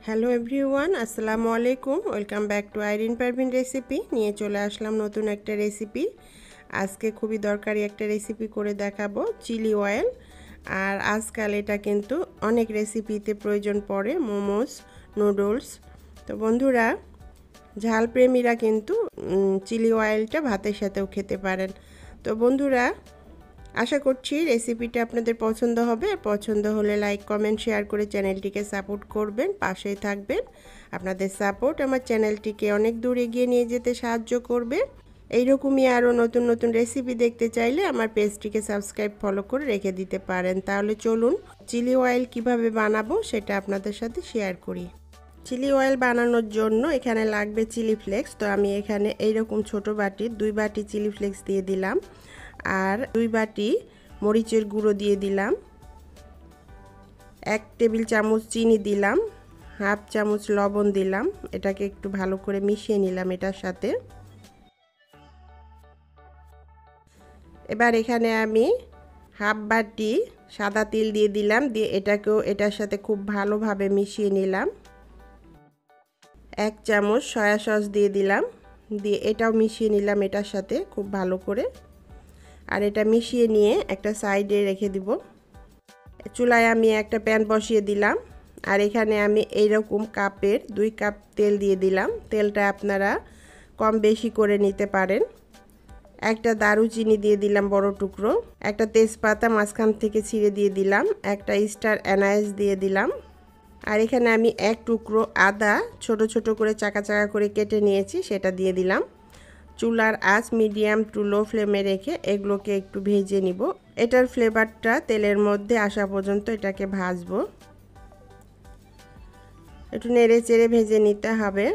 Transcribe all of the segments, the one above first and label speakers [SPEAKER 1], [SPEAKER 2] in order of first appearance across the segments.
[SPEAKER 1] Hello everyone, আসসালামু আলাইকুম। Welcome back to Irin Parvin recipe. নিয়ে চলে আসলাম নতুন একটা রেসিপি। আজকে খুবই দরকারি একটা রেসিপি করে দেখাবো, চিলি অয়েল। আর আজকাল এটা কিন্তু অনেক রেসিপিতে প্রয়োজন পড়ে, মোমোস, নুডলস। তো বন্ধুরা, ঝাল প্রেমীরা কিন্তু চিলি অয়েলটা ভাতের সাথেও খেতে পারেন। তো বন্ধুরা, আশা করছি রেসিপিটা আপনাদের পছন্দ হবে। আর পছন্দ হলে লাইক, কমেন্ট, শেয়ার করে চ্যানেলটিকে সাপোর্ট করবেন, পাশেই থাকবেন। আপনাদের সাপোর্ট আমার চ্যানেলটিকে অনেক দূর এগিয়ে নিয়ে যেতে সাহায্য করবে। এইরকমই আরও নতুন নতুন রেসিপি দেখতে চাইলে আমার পেজটিকে সাবস্ক্রাইব, ফলো করে রেখে দিতে পারেন। তাহলে চলুন চিলি অয়েল কিভাবে বানাবো সেটা আপনাদের সাথে শেয়ার করি। চিলি অয়েল বানানোর জন্য এখানে লাগবে চিলি ফ্লেক্স। তো আমি এখানে এইরকম ছোট বাটির 2 বাটি চিলি ফ্লেক্স দিয়ে দিলাম। আর 2 বাটি মরিচের গুঁড়ো দিয়ে দিলাম। 1 টেবিল চামচ চিনি দিলাম। হাফ চামচ লবণ দিলাম। এটাকে একটু ভালো করে মিশিয়ে নিলাম এটার সাথে। এবার এখানে আমি হাফ বাটি সাদা তিল দিয়ে দিলাম। দিয়ে এটাকেও এটার সাথে খুব ভালোভাবে মিশিয়ে নিলাম। 1 চামচ সয়া সস দিয়ে দিলাম। দিয়ে এটাও মিশিয়ে নিলাম এটার সাথে খুব ভালো করে। আর এটা মিশিয়ে নিয়ে একটা সাইডে রেখে দিব। চুলায় আমি একটা প্যান বসিয়ে দিলাম। আর এখানে আমি এইরকম কাপের 2 কাপ তেল দিয়ে দিলাম। তেলটা আপনারা কম বেশি করে নিতে পারেন। একটা দারুচিনি দিয়ে দিলাম বড় টুকরো। একটা তেজপাতা মাঝখান থেকে ছিঁড়ে দিয়ে দিলাম। একটা স্টার অ্যানাইস দিয়ে দিলাম। আর এখানে আমি 1 টুকরো আদা ছোট ছোট করে চাকা চাকা করে কেটে নিয়েছি, সেটা দিয়ে দিলাম। চুলার আঁচ মিডিয়াম টু লো ফ্লেমে রেখে এগুলোকে একটু ভেজে নিব। এটার ফ্লেভারটা তেলের মধ্যে আসা পর্যন্ত এটাকে ভাজবো। একটু নেড়ে চেড়ে ভেজে নিতে হবে।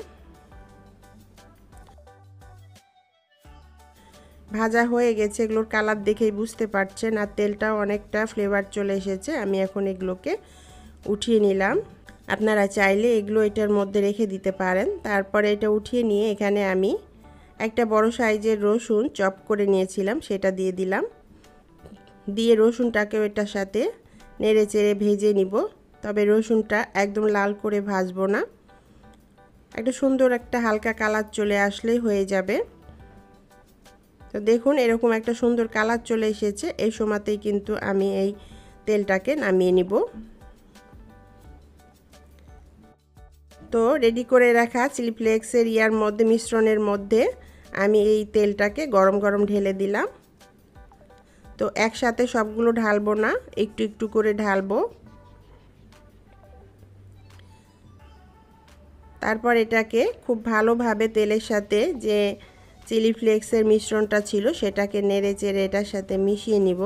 [SPEAKER 1] ভাজা হয়ে গেছে, এগুলোর কালার দেখেই বুঝতে পারছেন। আর তেলটাও অনেকটা ফ্লেভার চলে এসেছে। আমি এখন এগুলোকে উঠিয়ে নিলাম। আপনারা চাইলে এগুলো এটার মধ্যে রেখে দিতে পারেন। তারপরে এটা উঠিয়ে নিয়ে এখানে আমি একটা বড় সাইজের রসুন চপ করে নিয়েছিলাম, সেটা দিয়ে দিলাম। দিয়ে রসুনটাকেও এটার সাথে নেড়ে চেড়ে ভেজে নিব। তবে রসুনটা একদম লাল করে ভাজবো না, একটা সুন্দর একটা হালকা কালার চলে আসলেই হয়ে যাবে। তো দেখুন এরকম একটা সুন্দর কালার চলে এসেছে। এই সময়তেই কিন্তু আমি এই তেলটাকে নামিয়ে নিব। তো রেডি করে রাখা চিলি ফ্লেক্সের মিশ্রণের মধ্যে আমি এই তেলটাকে গরম গরম ঢেলে দিলাম। তো একসাথে সবগুলো ঢালবো না, একটু একটু করে ঢালবো। তারপর এটাকে খুব ভালোভাবে তেলের সাথে যে চিলি ফ্লেক্সের মিশ্রণটা ছিল সেটাকে নেড়ে চেড়ে এটার সাথে মিশিয়ে নিব।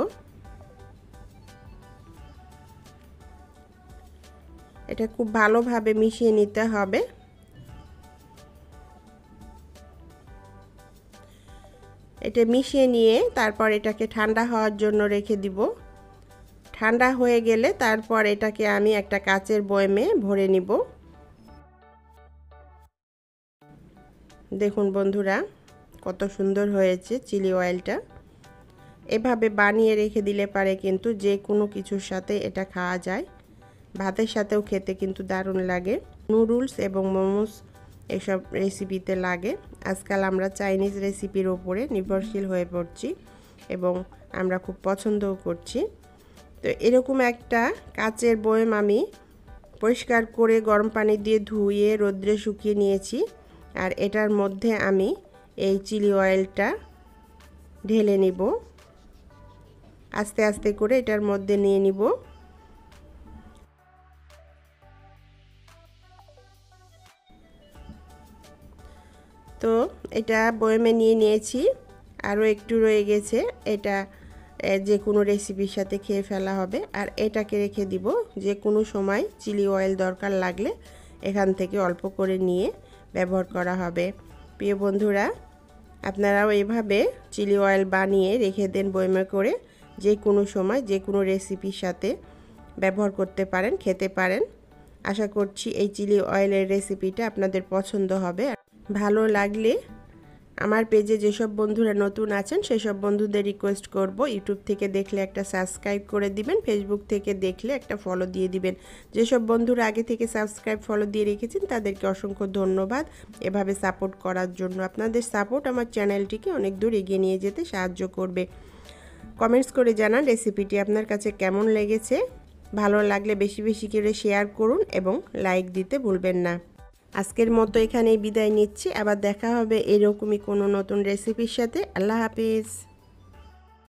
[SPEAKER 1] এটা খুব ভালোভাবে মিশিয়ে নিতে হবে। এটা মিশিয়ে নিয়ে তারপর এটাকে ঠান্ডা হওয়ার জন্য রেখে দিব। ঠান্ডা হয়ে গেলে তারপর এটাকে আমি একটা কাচের বয়ামে ভরে নিব। দেখুন বন্ধুরা, কত সুন্দর হয়েছে চিলি অয়েলটা। এভাবে বানিয়ে রেখে দিলে পারে কিন্তু যে কোনো কিছুর সাথে এটা খাওয়া যায়। ভাতের সাথেও খেতে কিন্তু দারুণ লাগে। নুডলস এবং মোমোস এসব রেসিপিতে লাগে। আজকাল আমরা চাইনিজ রেসিপির ওপরে নির্ভরশীল হয়ে পড়ছি এবং আমরা খুব পছন্দও করছি। তো এরকম একটা কাচের বয়াম আমি পরিষ্কার করে গরম পানি দিয়ে ধুয়ে রোদ্রে শুকিয়ে নিয়েছি। আর এটার মধ্যে আমি এই চিলি অয়েলটা ঢেলে নিব। আস্তে আস্তে করে এটার মধ্যে নিয়ে নিব। তো এটা বয়ামে নিয়ে নিয়েছি, আরও একটু রয়ে গেছে। এটা যে কোনো রেসিপির সাথে খেয়ে ফেলা হবে। আর এটাকে রেখে দিব, যে কোনো সময় চিলি অয়েল দরকার লাগলে এখান থেকে অল্প করে নিয়ে ব্যবহার করা হবে। প্রিয় বন্ধুরা, আপনারাও এভাবে চিলি অয়েল বানিয়ে রেখে দেন বয়ামে করে, যে কোনো সময় যে কোনো রেসিপির সাথে ব্যবহার করতে পারেন, খেতে পারেন। আশা করছি এই চিলি অয়েলের রেসিপিটা আপনাদের পছন্দ হবে। ভালো লাগলে আমার পেজে যেসব বন্ধুরা নতুন আছেন সেসব বন্ধুদের রিকোয়েস্ট করব, ইউটিউব থেকে দেখলে একটা সাবস্ক্রাইব করে দিবেন, ফেসবুক থেকে দেখলে একটা ফলো দিয়ে দিবেন। যেসব বন্ধুরা আগে থেকে সাবস্ক্রাইব ফলো দিয়ে রেখেছেন তাদেরকে অসংখ্য ধন্যবাদ এভাবে সাপোর্ট করার জন্য। আপনাদের সাপোর্ট আমার চ্যানেলটিকে অনেক দূর এগিয়ে নিয়ে যেতে সাহায্য করবে। কমেন্টস করে জানান রেসিপিটি আপনার কাছে কেমন লেগেছে। ভালো লাগলে বেশি বেশি করে শেয়ার করুন এবং লাইক দিতে ভুলবেন না। আজকের মতো এখানেই বিদায় নিচ্ছি, আবার দেখা হবে এরকমই কোনো নতুন রেসিপির সাথে। আল্লাহ হাফিজ।